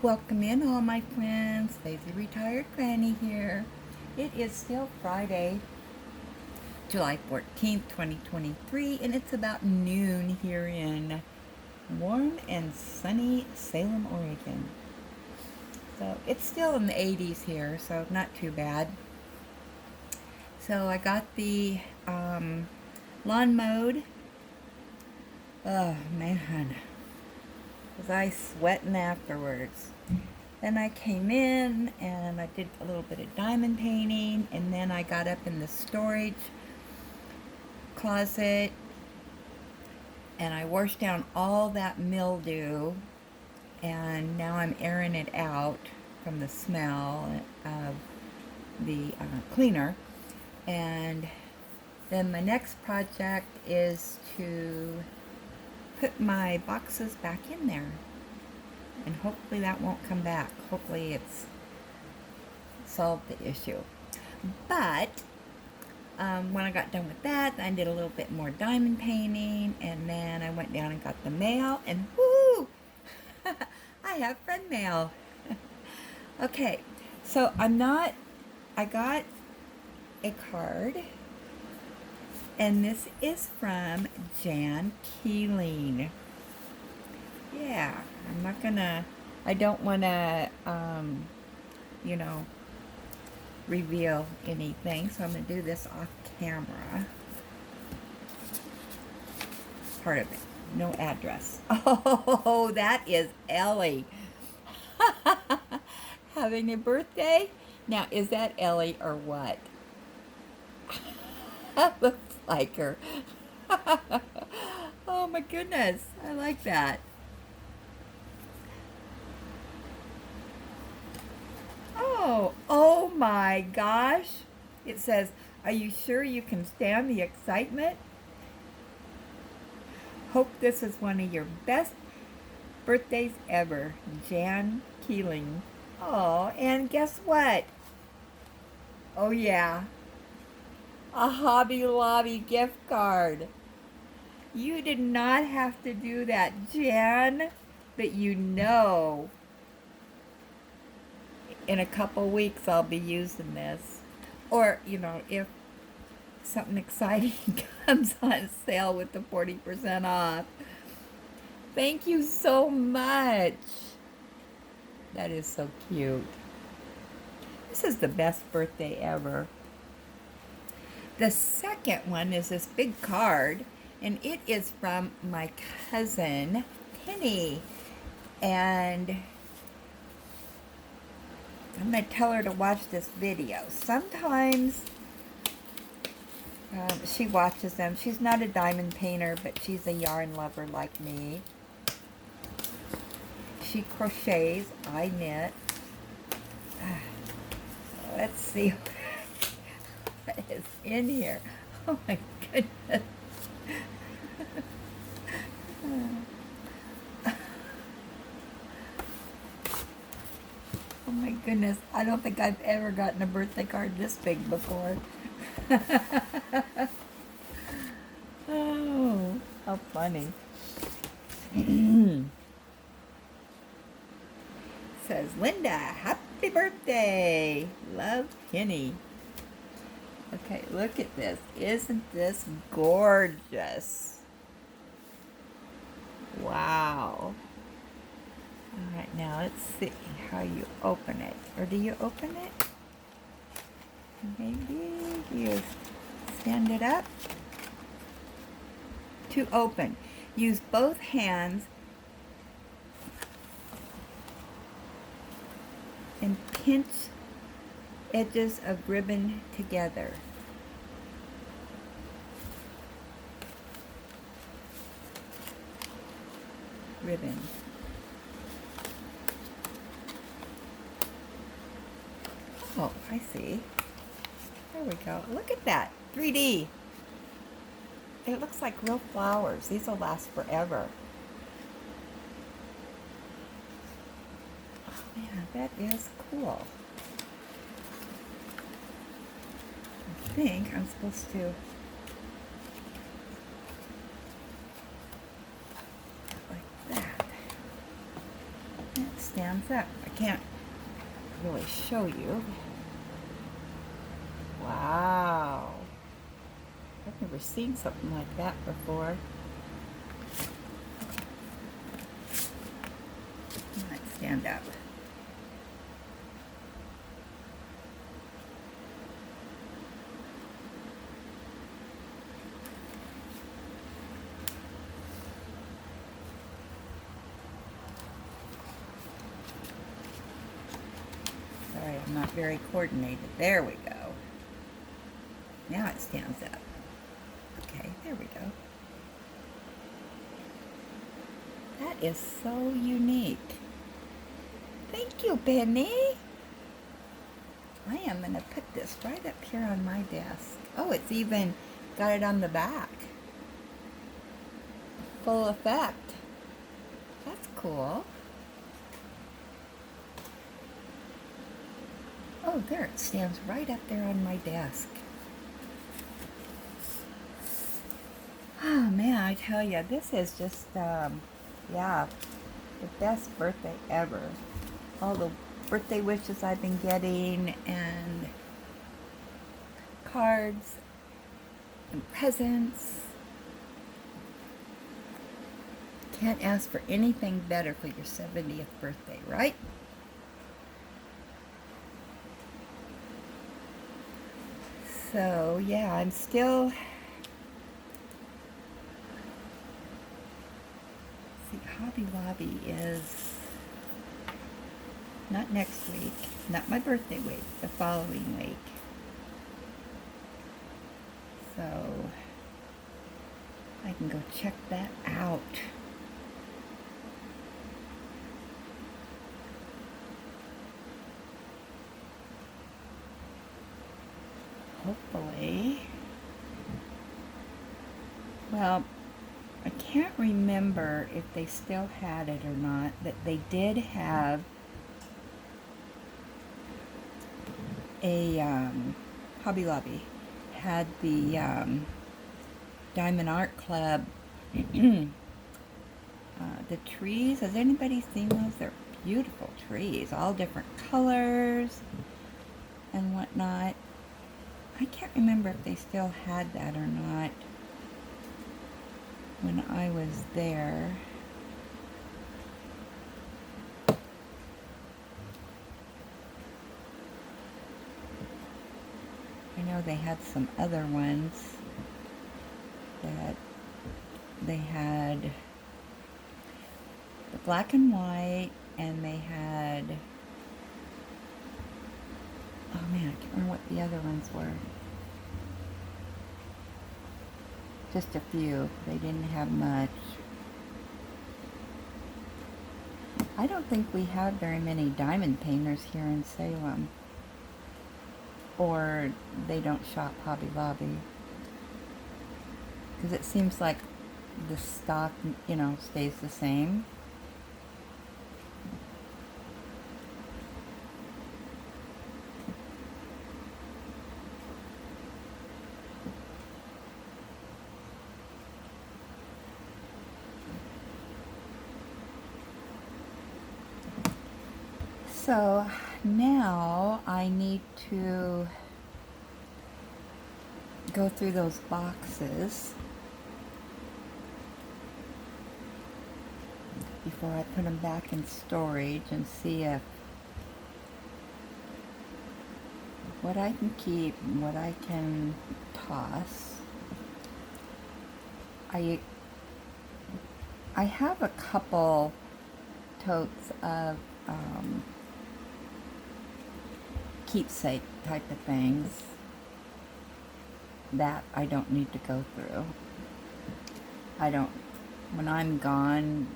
Welcome in, all my friends. Lazy Retired Granny here. It is still Friday, July 14th, 2023, and it's about noon here in warm and sunny Salem, Oregon. So it's still in the 80s here, so not too bad. So I got the lawn mowed. Oh, man. Was I sweating afterwards? Then I came in and I did a little bit of diamond painting, and then I got up in the storage closet and I washed down all that mildew, and now I'm airing it out from the smell of the cleaner. And then my next project is to put my boxes back in there, and hopefully that won't come back. Hopefully it's solved the issue. But when I got done with that, I did a little bit more diamond painting, and then I went down and got the mail, and whoo! I have friend mail. Okay, so I got a card, and this is from Jan Keeling. Yeah, I don't want to, reveal anything, so I'm going to do this off camera. Part of it. No address. Oh, that is Ellie. Having a birthday? Now, is that Ellie or what? Looks like her. Oh my goodness, I like that. Oh my gosh. It says, "Are you sure you can stand the excitement? Hope this is one of your best birthdays ever, Jan Keeling." Oh, and guess what? Oh yeah, a Hobby Lobby gift card. You did not have to do that, Jan, but in a couple weeks I'll be using this. Or, if something exciting comes on sale with the 40% off. Thank you so much. That is so cute. This is the best birthday ever. The second one is this big card, and it is from my cousin, Penny. And I'm going to tell her to watch this video. Sometimes she watches them. She's not a diamond painter, but she's a yarn lover like me. She crochets, I knit. Let's see what is in here. Oh my goodness. Oh my goodness. I don't think I've ever gotten a birthday card this big before. Oh, how funny. Says, "Linda, happy birthday. Love, Penny." Okay, look at this. Isn't this gorgeous? Wow. All right, now let's see how you open it. Or do you open it? Maybe you stand it up. To open, use both hands and pinch edges of ribbon together. Ribbon. Oh, I see. There we go. Look at that. 3D. It looks like real flowers. These will last forever. Oh man, that is cool. I think I'm supposed to like that. stands up. I can't really show you. Wow. I've never seen something like that before. Let's stand up. Sorry, I'm not very coordinated. There we go. Now it stands up. Okay, there we go. That is so unique. Thank you, Benny. I am going to put this right up here on my desk. Oh, it's even got it on the back. Full effect. That's cool. Oh, there it stands right up there on my desk. Oh man, I tell you, this is just, yeah, the best birthday ever. All the birthday wishes I've been getting, and cards, and presents. Can't ask for anything better for your 70th birthday, right? So, yeah, I'm still... See, Hobby Lobby is not next week, not my birthday week, the following week. So, I can go check that out. Hopefully. Well, I can't remember if they still had it or not, but they did have a Hobby Lobby had the Diamond Art Club the trees. Has anybody seen those? They're beautiful trees, all different colors and whatnot. I can't remember if they still had that or not when I was there. I know they had some other ones that they had the black and white, and they had, oh man, I can't remember what the other ones were. Just a few. They didn't have much. I don't think we have very many diamond painters here in Salem. Or they don't shop Hobby Lobby. Because it seems like the stock, you know, stays the same. So now I need to go through those boxes before I put them back in storage and see if what I can keep and what I can toss. I have a couple totes of keepsake type of things that I don't need to go through. When I'm gone,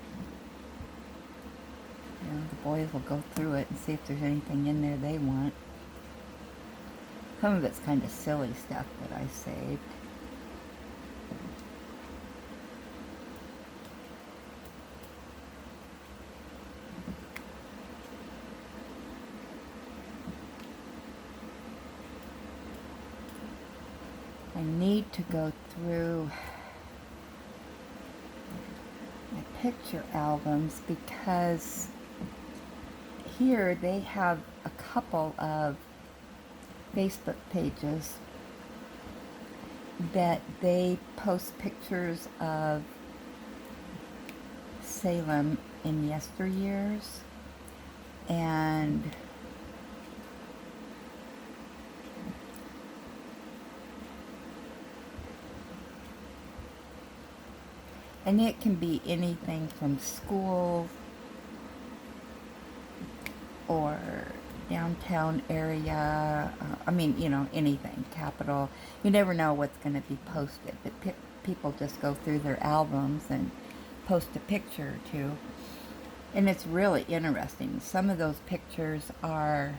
you know, the boys will go through it and see if there's anything in there they want. Some of it's kind of silly stuff that I saved. I need to go through my picture albums because here they have a couple of Facebook pages that they post pictures of Salem in yesteryears, and it can be anything from school or downtown area, I mean, you know, anything, Capitol. You never know what's going to be posted, but people just go through their albums and post a picture or two. And it's really interesting. Some of those pictures are,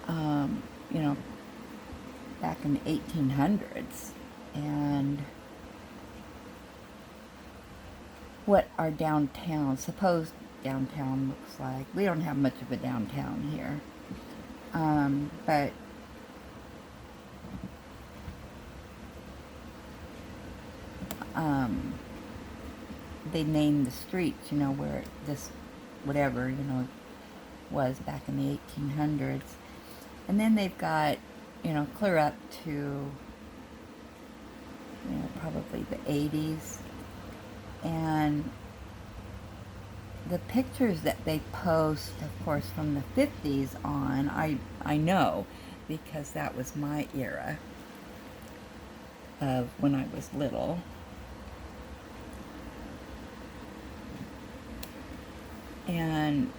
you know, back in the 1800s. And what our downtown, supposed downtown looks like. We don't have much of a downtown here. But they named the streets, you know, where this, whatever, you know, was back in the 1800s. And then they've got, you know, clear up to, you know, probably the 80s. And the pictures that they post, of course, from the 50s on, I know, because that was my era of when I was little. And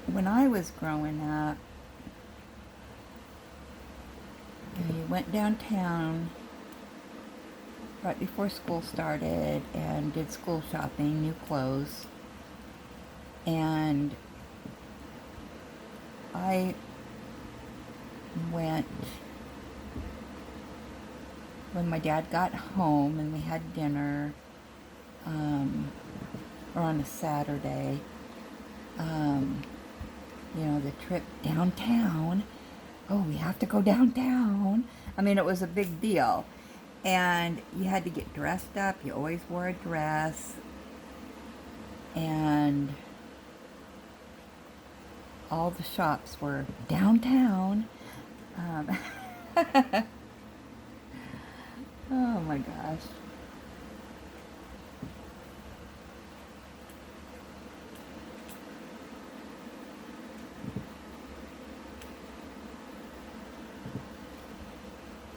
when I was growing up, you went downtown right before school started and did school shopping, new clothes. And I went when my dad got home and we had dinner, or on a Saturday, you know, the trip downtown. Oh, we have to go downtown. I mean, it was a big deal. And you had to get dressed up. You always wore a dress. And all the shops were downtown. Oh my gosh.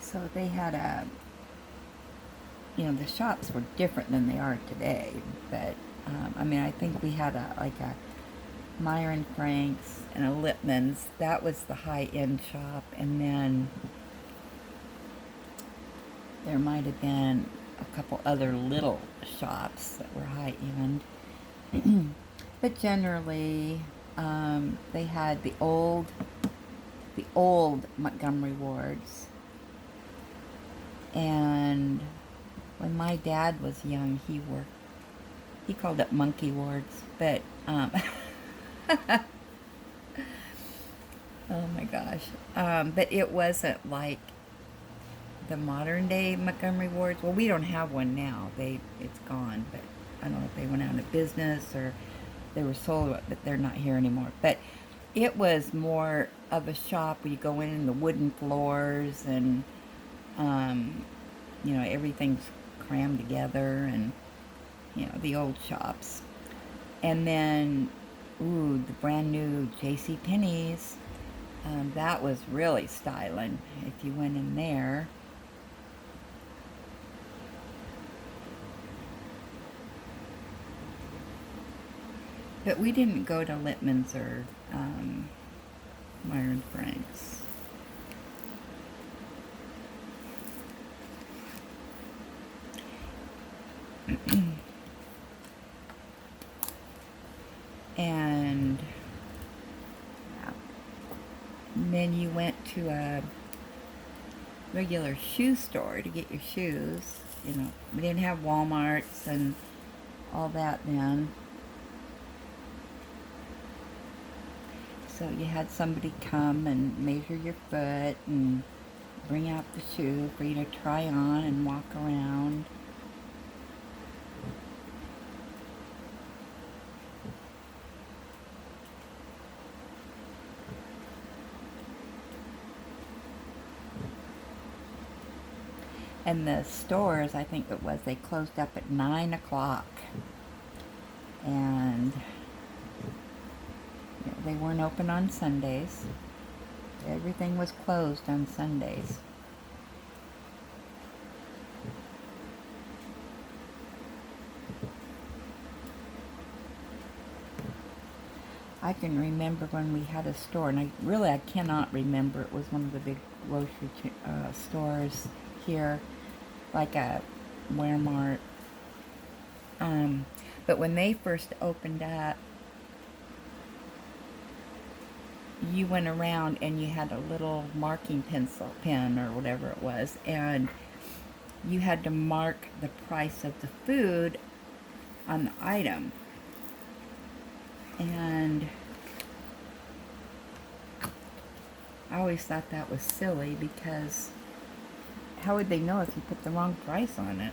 So they had you know, the shops were different than they are today. But, I mean, I think we had like a Meyer and Frank's and a Lippman's. That was the high-end shop. And then there might have been a couple other little shops that were high-end. But generally, they had the old Montgomery wards. And when my dad was young, he called it monkey wards, but, oh my gosh. But it wasn't like the modern day Montgomery wards. Well, we don't have one now. It's gone, but I don't know if they went out of business or they were sold, but they're not here anymore. But it was more of a shop where you go in and the wooden floors and, you know, everything's crammed together, and, you know, the old shops. And then, ooh, the brand new J.C. Penney's. That was really styling if you went in there. But we didn't go to Lippman's or Meyer and Frank's. And then you went to a regular shoe store to get your shoes. You know, we didn't have Walmarts and all that then. So you had somebody come and measure your foot and bring out the shoe for you to try on and walk around. And the stores, I think it was, they closed up at 9 o'clock. And they weren't open on Sundays. Everything was closed on Sundays. I can remember when we had a store, and I cannot remember. It was one of the big grocery stores here, like a Walmart. But when they first opened up, you went around and you had a little marking pen or whatever it was, and you had to mark the price of the food on the item. And I always thought that was silly, because how would they know if you put the wrong price on it?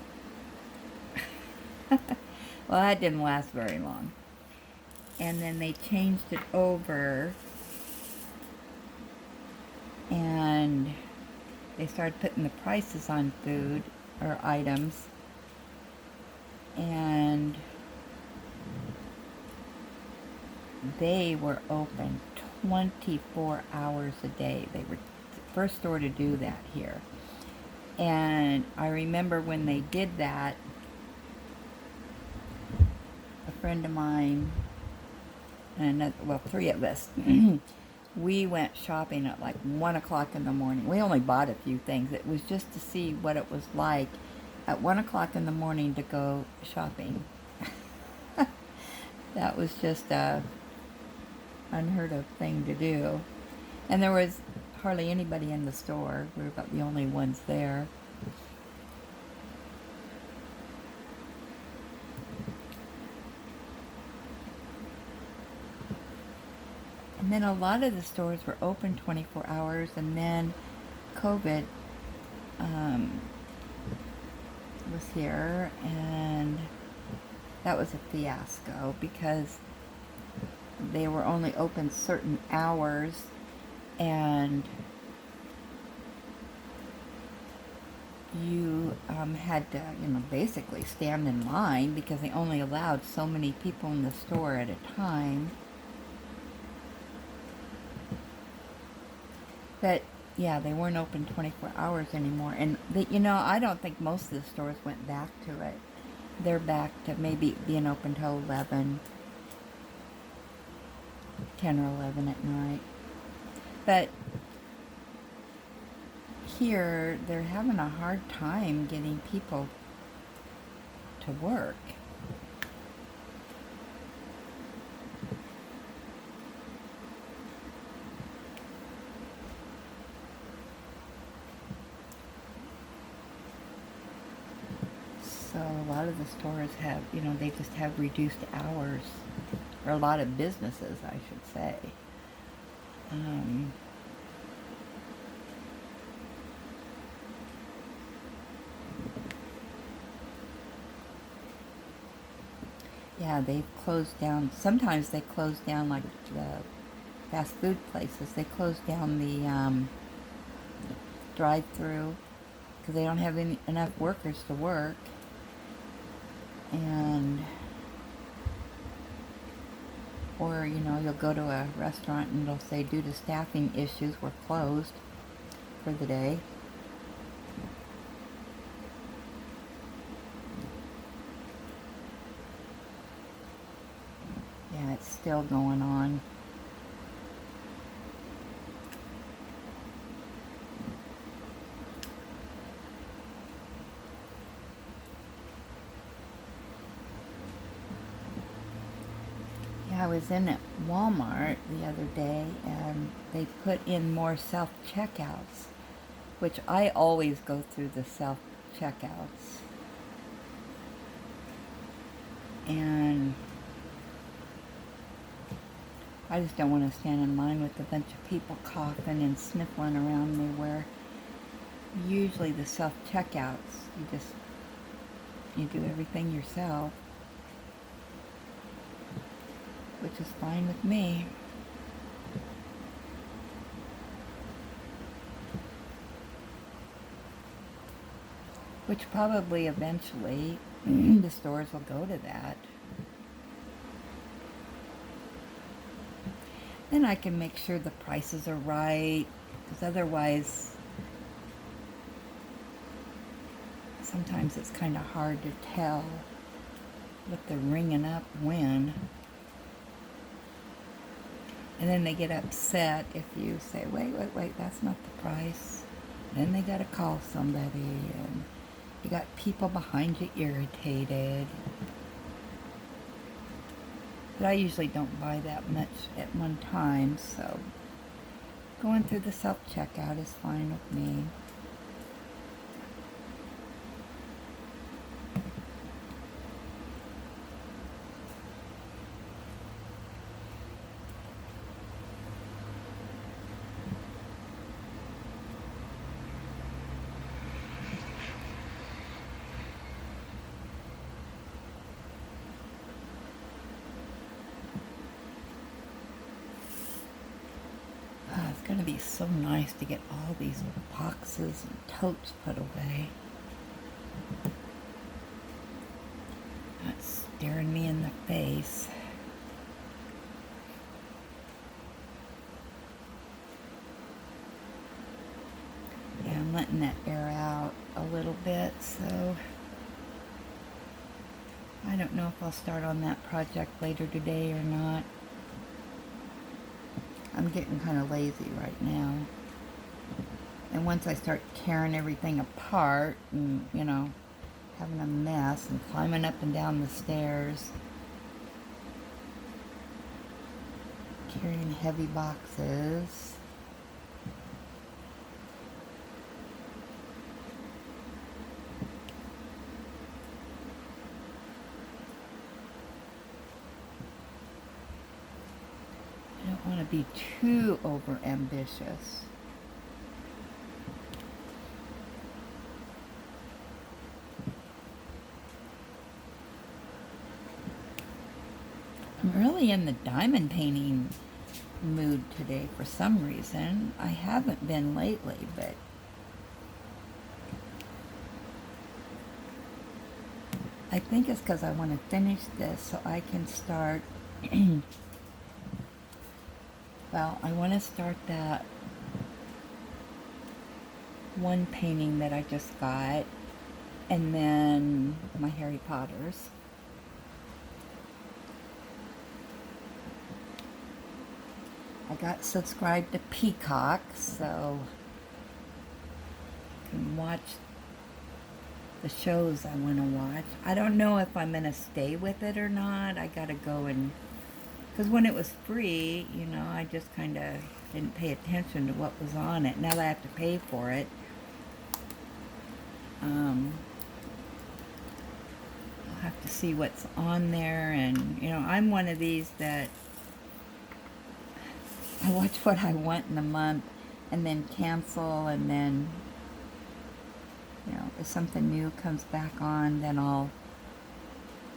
Well, that didn't last very long. And then they changed it over, and they started putting the prices on food or items, and they were open 24 hours a day. They were the first store to do that here. And I remember when they did that, a friend of mine and another, well, 3 of us, we went shopping at like 1 o'clock in the morning. We only bought a few things. It was just to see what it was like at 1 o'clock in the morning to go shopping. That was just a unheard of thing to do. And there was hardly anybody in the store. We were about the only ones there. And then a lot of the stores were open 24 hours, and then COVID was here, and that was a fiasco, because they were only open certain hours, and you had to, basically stand in line, because they only allowed so many people in the store at a time. But yeah, they weren't open 24 hours anymore. And I don't think most of the stores went back to it. They're back to maybe being open till 11, 10 or 11 at night. But here, they're having a hard time getting people to work. So a lot of the stores have, they just have reduced hours, or a lot of businesses, I should say. Yeah, they've closed down. Sometimes they close down, like the fast food places. They close down the drive-through because they don't have enough workers to work. And or you'll go to a restaurant and it'll say, due to staffing issues, we're closed for the day. Yeah, it's still going on. I was in at Walmart the other day, and they put in more self-checkouts, which I always go through the self-checkouts. And I just don't want to stand in line with a bunch of people coughing and sniffling around me, where usually the self-checkouts, you do everything yourself, which is fine with me. which probably eventually the stores will go to that. Then I can make sure the prices are right, because otherwise sometimes it's kind of hard to tell what they're ringing up when. And then they get upset if you say, wait, that's not the price. Then they got to call somebody, and you got people behind you irritated. But I usually don't buy that much at one time, so going through the self-checkout is fine with me. It's going to be so nice to get all these boxes and totes put away. That's staring me in the face. Yeah, I'm letting that air out a little bit, so I don't know if I'll start on that project later today or not. I'm getting kind of lazy right now. And once I start tearing everything apart and, you know, having a mess and climbing up and down the stairs, carrying heavy boxes, I don't want to be too over ambitious. I'm really in the diamond painting mood today for some reason. I haven't been lately, but I think it's because I want to finish this so I can start well, I want to start that one painting that I just got, and then my Harry Potters. I got subscribed to Peacock, so I can watch the shows I want to watch. I don't know if I'm going to stay with it or not. I got to go and... Because when it was free, you know, I just kind of didn't pay attention to what was on it. Now that I have to pay for it, I'll have to see what's on there. And, you know, I'm one of these that I watch what I want in a month and then cancel, and then, you know, if something new comes back on, then I'll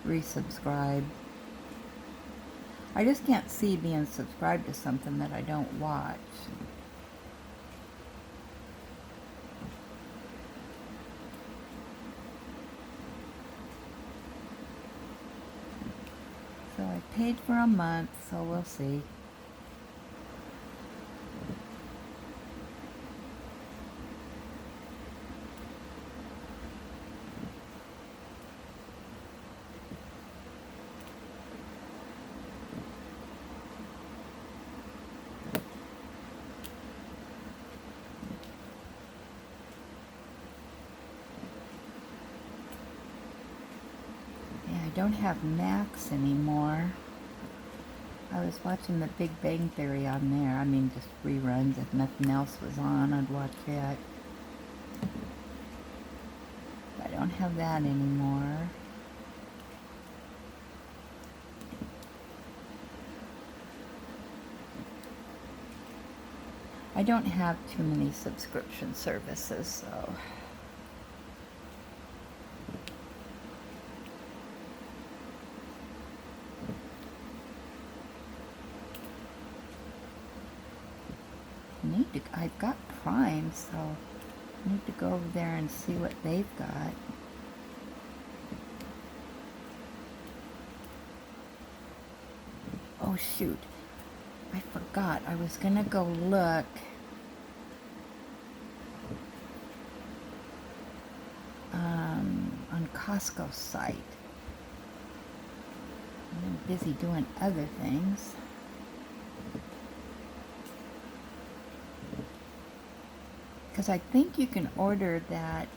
resubscribe. I just can't see being subscribed to something that I don't watch. So I paid for a month, so we'll see. I don't have Max anymore. I was watching The Big Bang Theory on there. I mean, just reruns. If nothing else was on, I'd watch it. I don't have that anymore. I don't have too many subscription services, so... I've got Prime, so I need to go over there and see what they've got. Oh shoot, I forgot. I was gonna go look on Costco's site. I'm busy doing other things. Because I think you can order that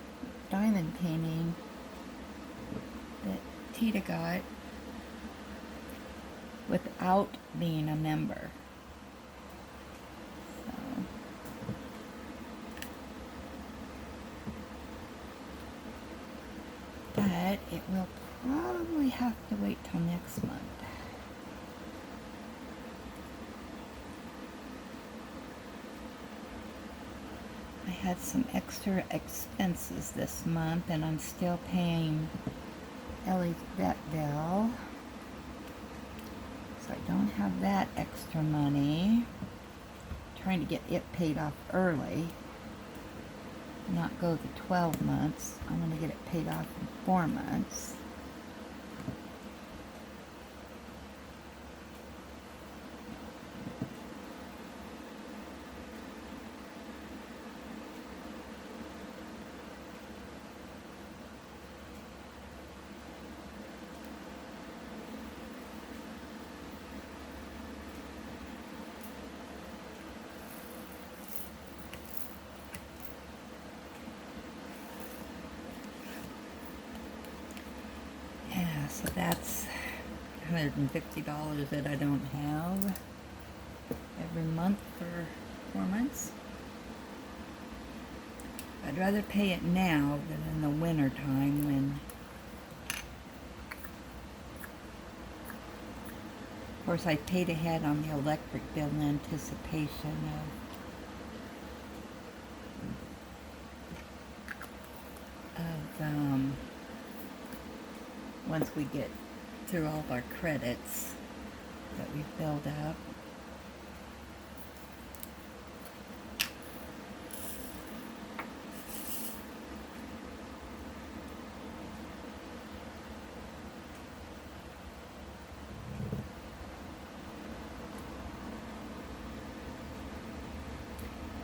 diamond painting that Tita got without being a member. So, but it will probably have to wait till next month. I had some extra expenses this month, and I'm still paying Ellie's vet bill. So I don't have that extra money. I'm trying to get it paid off early. Not go the 12 months. I'm going to get it paid off in 4 months. So that's $150 that I don't have every month for 4 months. I'd rather pay it now than in the winter time when, of course, I paid ahead on the electric bill in anticipation of once we get through all of our credits that we've built up.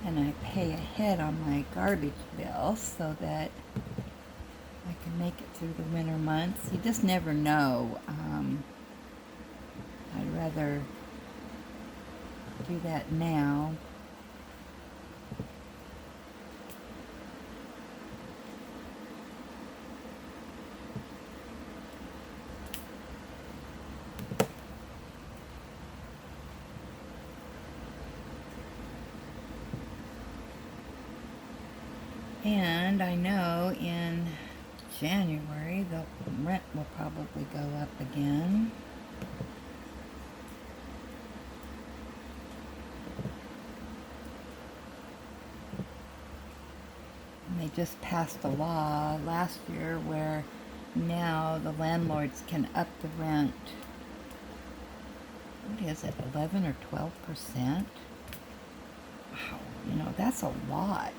And I pay ahead on my garbage bill so that I can make it through the winter months. You just never know. I'd rather do that now. And I know in January the rent will probably go up again. And they just passed a law last year where now the landlords can up the rent. What is it, 11 or 12%? Wow, you know, that's a lot.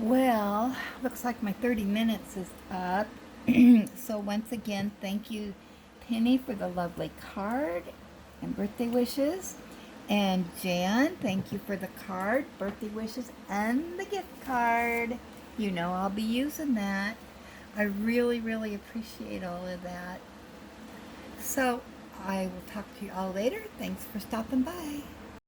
Well, looks like my 30 minutes is up. So once again, thank you, Penny, for the lovely card and birthday wishes. And Jan, thank you for the card, birthday wishes, and the gift card. You know I'll be using that. I really, really appreciate all of that. So I will talk to you all later. Thanks for stopping by.